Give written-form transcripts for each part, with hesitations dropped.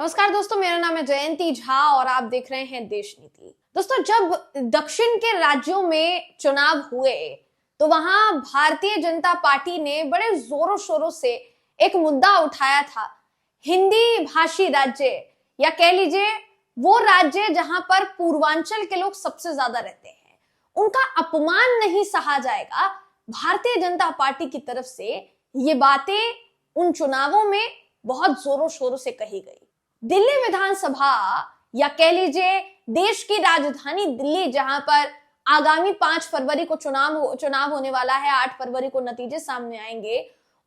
नमस्कार दोस्तों, मेरा नाम है जयंती झा और आप देख रहे हैं देश नीति। दोस्तों, जब दक्षिण के राज्यों में चुनाव हुए तो वहां भारतीय जनता पार्टी ने बड़े जोरों शोरों से एक मुद्दा उठाया था। हिंदी भाषी राज्य या कह लीजिए वो राज्य जहां पर पूर्वांचल के लोग सबसे ज्यादा रहते हैं, उनका अपमान नहीं सहा जाएगा। भारतीय जनता पार्टी की तरफ से ये बातें उन चुनावों में बहुत जोरों शोरों से कही गई। दिल्ली विधानसभा या कह लीजिए देश की राजधानी दिल्ली, जहां पर आगामी 5 फरवरी को चुनाव होने वाला है, 8 फरवरी को नतीजे सामने आएंगे।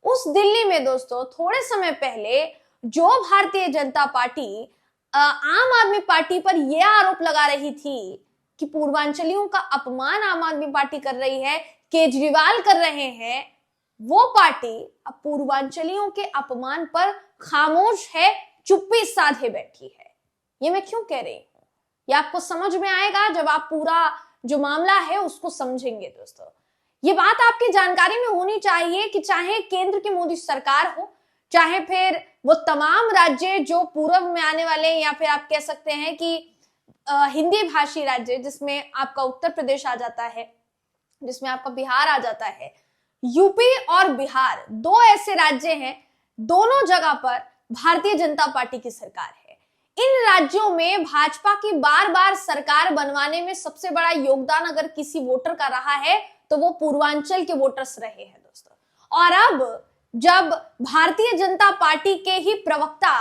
उस दिल्ली में दोस्तों थोड़े समय पहले जो भारतीय जनता पार्टी आम आदमी पार्टी पर यह आरोप लगा रही थी कि पूर्वांचलियों का अपमान आम आदमी पार्टी कर रही है, केजरीवाल कर रहे हैं, वो पार्टी अब पूर्वांचलियों के अपमान पर खामोश है, चुप्पी साधे बैठी है। ये मैं क्यों कह रही हूं, ये आपको समझ में आएगा जब आप पूरा जो मामला है उसको समझेंगे। दोस्तों, ये बात आपकी जानकारी में होनी चाहिए कि चाहे केंद्र की मोदी सरकार हो, चाहे फिर वो तमाम राज्य जो पूर्व में आने वाले हैं, या फिर आप कह सकते हैं कि हिंदी भाषी राज्य जिसमें आपका उत्तर प्रदेश आ जाता है, जिसमें आपका बिहार आ जाता है। यूपी और बिहार दो ऐसे राज्य हैं, दोनों जगह पर भारतीय जनता पार्टी की सरकार है। इन राज्यों में भाजपा की बार बार सरकार बनवाने में सबसे बड़ा योगदान अगर किसी वोटर का रहा है तो वो पूर्वांचल के वोटर्स रहे हैं दोस्तों। और अब जब भारतीय जनता पार्टी के ही प्रवक्ता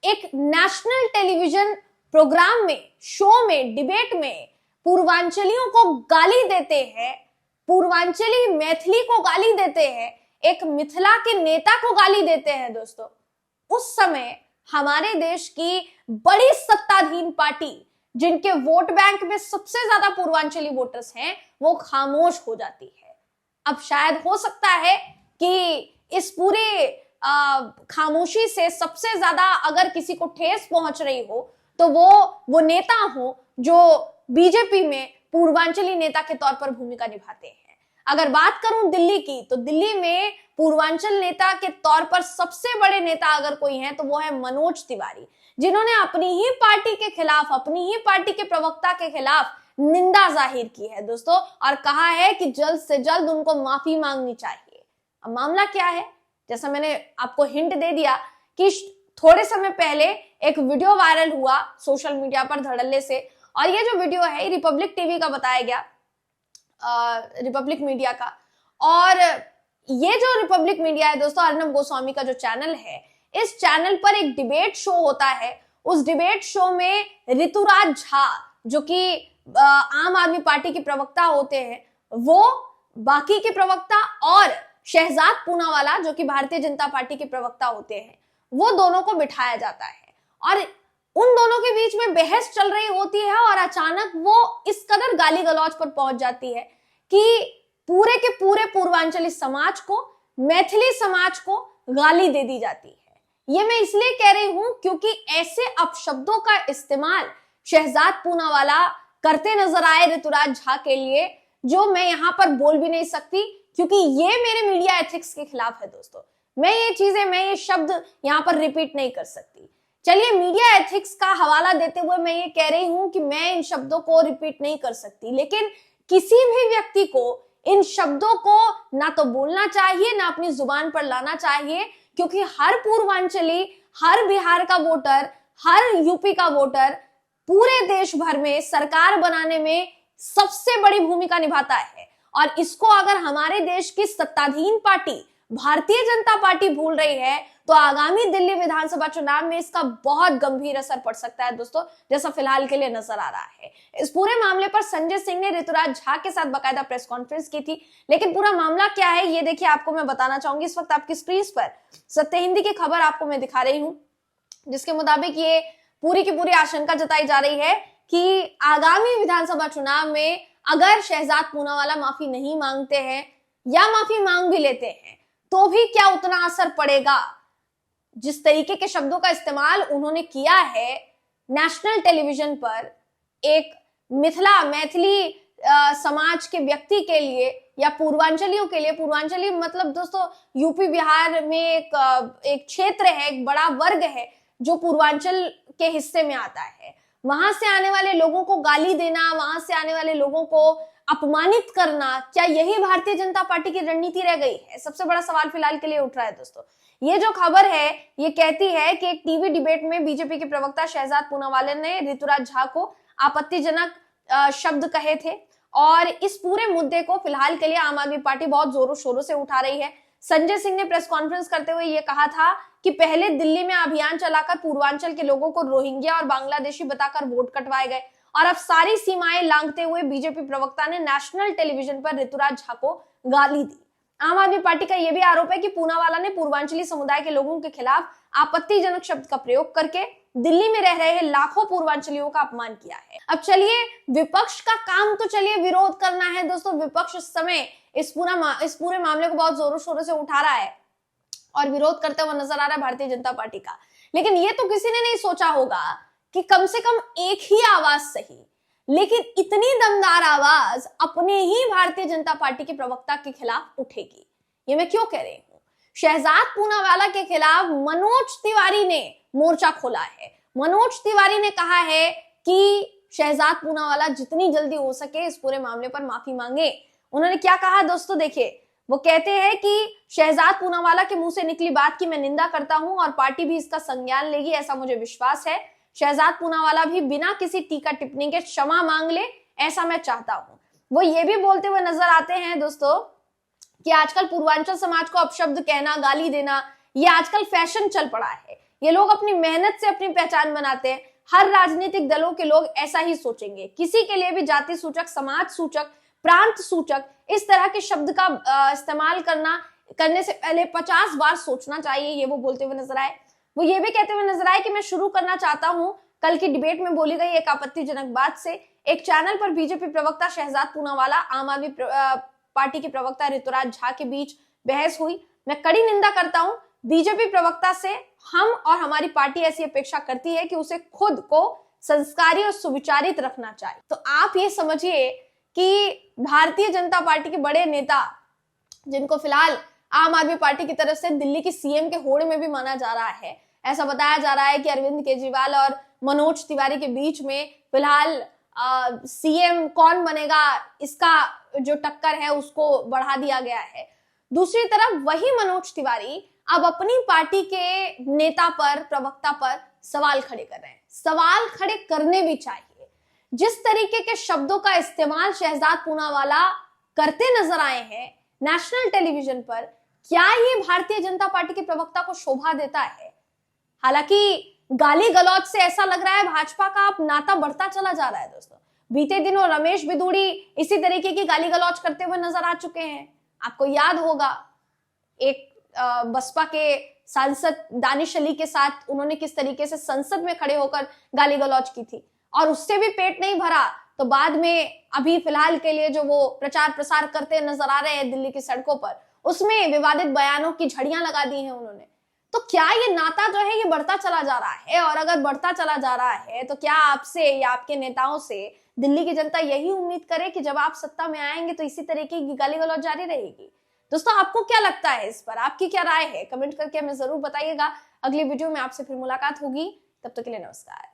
एक नेशनल टेलीविजन प्रोग्राम में, शो में, डिबेट में पूर्वांचलियों को गाली देते हैं, पूर्वांचली मैथिली को गाली देते हैं, एक मिथिला के नेता को गाली देते हैं दोस्तों, उस समय हमारे देश की बड़ी सत्ताधीन पार्टी, जिनके वोट बैंक में सबसे ज्यादा पूर्वांचली वोटर्स हैं, वो खामोश हो जाती है। अब शायद हो सकता है कि इस पूरे खामोशी से सबसे ज्यादा अगर किसी को ठेस पहुंच रही हो तो वो नेता हो जो बीजेपी में पूर्वांचली नेता के तौर पर भूमिका निभाते हैं। अगर बात करूं दिल्ली की, तो दिल्ली में पूर्वांचल नेता के तौर पर सबसे बड़े नेता अगर कोई हैं तो वो है मनोज तिवारी, जिन्होंने अपनी ही पार्टी के खिलाफ, अपनी ही पार्टी के प्रवक्ता के खिलाफ निंदा जाहिर की है दोस्तों, और कहा है कि जल्द से जल्द उनको माफी मांगनी चाहिए। अब मामला क्या है, जैसा मैंने आपको हिंट दे दिया कि थोड़े समय पहले एक वीडियो वायरल हुआ सोशल मीडिया पर धड़ल्ले से, और ये जो वीडियो है रिपब्लिक टीवी का बताया गया, रिपब्लिक मीडिया का। और ये जो रिपब्लिक मीडिया है दोस्तों, अर्नब गोस्वामी का जो चैनल है, इस चैनल पर एक डिबेट शो होता है। उस डिबेट शो में ऋतुराज झा, जो कि आम आदमी पार्टी के प्रवक्ता होते हैं, वो बाकी के प्रवक्ता, और शहजाद पूनावाला जो कि भारतीय जनता पार्टी के प्रवक्ता होते हैं, वो दोनों को बिठाया जाता है और उन दोनों के बीच में बहस चल रही होती है। और अचानक वो इस कदर गाली गलौज पर पहुंच जाती है कि पूरे के पूरे पूर्वांचली समाज को, मैथिली समाज को गाली दे दी जाती है। ये मैं इसलिए कह रही हूं क्योंकि ऐसे अपशब्दों का इस्तेमाल शहजाद पूनावाला करते नजर आए ऋतुराज झा के लिए, जो मैं यहां पर बोल भी नहीं सकती क्योंकि ये मेरे मीडिया एथिक्स के खिलाफ है दोस्तों। मैं ये शब्द यहां पर रिपीट नहीं कर सकती। चलिए, मीडिया एथिक्स का हवाला देते हुए मैं ये कह रही हूं कि मैं इन शब्दों को रिपीट नहीं कर सकती, लेकिन किसी भी व्यक्ति को इन शब्दों को ना तो बोलना चाहिए, ना अपनी जुबान पर लाना चाहिए, क्योंकि हर पूर्वांचली, हर बिहार का वोटर, हर यूपी का वोटर पूरे देश भर में सरकार बनाने में सबसे बड़ी भूमिका निभाता है। और इसको अगर हमारे देश की सत्ताधीन पार्टी भारतीय जनता पार्टी भूल रही है तो आगामी दिल्ली विधानसभा चुनाव में इसका बहुत गंभीर असर पड़ सकता है दोस्तों, जैसा फिलहाल के लिए नजर आ रहा है। इस पूरे मामले पर संजय सिंह ने ऋतुराज झा के साथ बकायदा प्रेस कॉन्फ्रेंस की थी, लेकिन पूरा मामला क्या है ये देखिए, आपको मैं बताना चाहूंगी। इस वक्त आपकी स्क्रीन पर सत्य हिंदी की खबर आपको मैं दिखा रही हूं, जिसके मुताबिक ये पूरी की पूरी आशंका जताई जा रही है कि आगामी विधानसभा चुनाव में अगर शहजाद पूनावाला माफी नहीं मांगते हैं या माफी मांग भी लेते हैं तो भी क्या उतना असर पड़ेगा। जिस तरीके के शब्दों का इस्तेमाल उन्होंने किया है नेशनल टेलीविजन पर एक मैथिली समाज के व्यक्ति के लिए या पूर्वांचलियों के लिए, पूर्वांचली मतलब दोस्तों यूपी बिहार में एक क्षेत्र है, एक बड़ा वर्ग है जो पूर्वांचल के हिस्से में आता है, वहां से आने वाले लोगों को गाली देना, वहां से आने वाले लोगों को अपमानित करना, क्या यही भारतीय जनता पार्टी की रणनीति रह गई है? सबसे बड़ा सवाल फिलहाल के लिए उठ रहा है दोस्तों। ये जो खबर है ये कहती है कि एक टीवी डिबेट में बीजेपी के प्रवक्ता शहजाद पूनावाला ने ऋतुराज झा को आपत्तिजनक शब्द कहे थे और इस पूरे मुद्दे को फिलहाल के लिए आम आदमी पार्टी बहुत जोरों शोरों से उठा रही है। संजय सिंह ने प्रेस कॉन्फ्रेंस करते हुए ये कहा था कि पहले दिल्ली में अभियान चलाकर पूर्वांचल के लोगों को रोहिंग्या और बांग्लादेशी बताकर वोट कटवाए गए और अब सारी सीमाएं लांघते हुए बीजेपी प्रवक्ता ने नेशनल टेलीविजन पर ऋतुराज झा को गाली दी। आम आदमी पार्टी का यह भी आरोप है कि पूनावाला ने पूर्वांचली समुदाय के लोगों के खिलाफ आपत्तिजनक शब्द का प्रयोग करके दिल्ली में रह रहे लाखों पूर्वांचलियों का अपमान किया है। अब चलिए, विपक्ष का काम तो चलिए विरोध करना है दोस्तों। विपक्ष इस समय इस पूरे मामले को बहुत जोरों शोरों से उठा रहा है और विरोध करते हुए नजर आ रहा है भारतीय जनता पार्टी का। लेकिन ये तो किसी ने नहीं सोचा होगा कि कम से कम एक ही आवाज सही, लेकिन इतनी दमदार आवाज अपने ही भारतीय जनता पार्टी के प्रवक्ता के खिलाफ उठेगी। ये मैं क्यों कह रही हूं? शहजाद पूनावाला के खिलाफ मनोज तिवारी ने मोर्चा खोला है। मनोज तिवारी ने कहा है कि शहजाद पूनावाला जितनी जल्दी हो सके इस पूरे मामले पर माफी मांगे। उन्होंने क्या कहा दोस्तों, देखिए, वो कहते हैं कि शहजाद पूनावाला के मुंह से निकली बात की मैं निंदा करता हूं और पार्टी भी इसका संज्ञान लेगी, ऐसा मुझे विश्वास है। शहजाद पूनावाला भी बिना किसी टीका टिप्पणी के क्षमा मांग ले, ऐसा मैं चाहता हूं। वो ये भी बोलते हुए नजर आते हैं दोस्तों कि आजकल पूर्वांचल समाज को अपशब्द कहना, गाली देना, ये आजकल फैशन चल पड़ा है। ये लोग अपनी मेहनत से अपनी पहचान बनाते हैं। हर राजनीतिक दलों के लोग ऐसा ही सोचेंगे। किसी के लिए भी जाति सूचक, समाज सूचक, प्रांत सूचक इस तरह के शब्द का इस्तेमाल करने से पहले 50 बार सोचना चाहिए, ये वो बोलते हुए नजर आए। वो ये भी कहते हुए नजर आए कि मैं शुरू करना चाहता हूं कल की डिबेट में बोली गई एक आपत्तिजनक बात से। एक चैनल पर बीजेपी प्रवक्ता शहजाद पूनावाला, आम आदमी पार्टी के प्रवक्ता ऋतुराज झा के बीच बहस हुई। मैं कड़ी निंदा करता हूं। बीजेपी प्रवक्ता से हम और हमारी पार्टी ऐसी अपेक्षा करती है कि उसे खुद को संस्कारी और सुविचारित रखना चाहिए। तो आप ये समझिए कि भारतीय जनता पार्टी के बड़े नेता, जिनको फिलहाल आम आदमी पार्टी की तरफ से दिल्ली की सीएम के होड़ में भी माना जा रहा है, ऐसा बताया जा रहा है कि अरविंद केजरीवाल और मनोज तिवारी के बीच में फिलहाल सीएम कौन बनेगा इसका जो टक्कर है उसको बढ़ा दिया गया है। दूसरी तरफ वही मनोज तिवारी अब अपनी पार्टी के नेता पर, प्रवक्ता पर सवाल खड़े कर रहे हैं। सवाल खड़े करने भी चाहिए। जिस तरीके के शब्दों का इस्तेमाल शहजाद पूनावाला करते नजर आए हैं नेशनल टेलीविजन पर, क्या ये भारतीय जनता पार्टी के प्रवक्ता को शोभा देता है? हालांकि गाली गलौज से ऐसा लग रहा है भाजपा का अब नाता बढ़ता चला जा रहा है दोस्तों। बीते दिनों रमेश बिदूड़ी इसी तरीके की गाली गलौज करते हुए नजर आ चुके हैं। आपको याद होगा एक बसपा के सांसद दानिश अली के साथ उन्होंने किस तरीके से संसद में खड़े होकर गाली गलौज की थी और उससे भी पेट नहीं भरा तो बाद में अभी फिलहाल के लिए जो वो प्रचार प्रसार करते नजर आ रहे हैं दिल्ली की सड़कों पर, उसमें विवादित बयानों की झड़ियां लगा दी हैं उन्होंने। तो क्या ये नाता जो है ये बढ़ता चला जा रहा है? और अगर बढ़ता चला जा रहा है तो क्या आपसे या आपके नेताओं से दिल्ली की जनता यही उम्मीद करे कि जब आप सत्ता में आएंगे तो इसी तरीके की गाली गलौज जारी रहेगी? दोस्तों, आपको क्या लगता है इस पर? आपकी क्या राय है? कमेंट करके हमें जरूर बताइएगा। अगली वीडियो में आपसे फिर मुलाकात होगी। तब तक के लिए नमस्कार।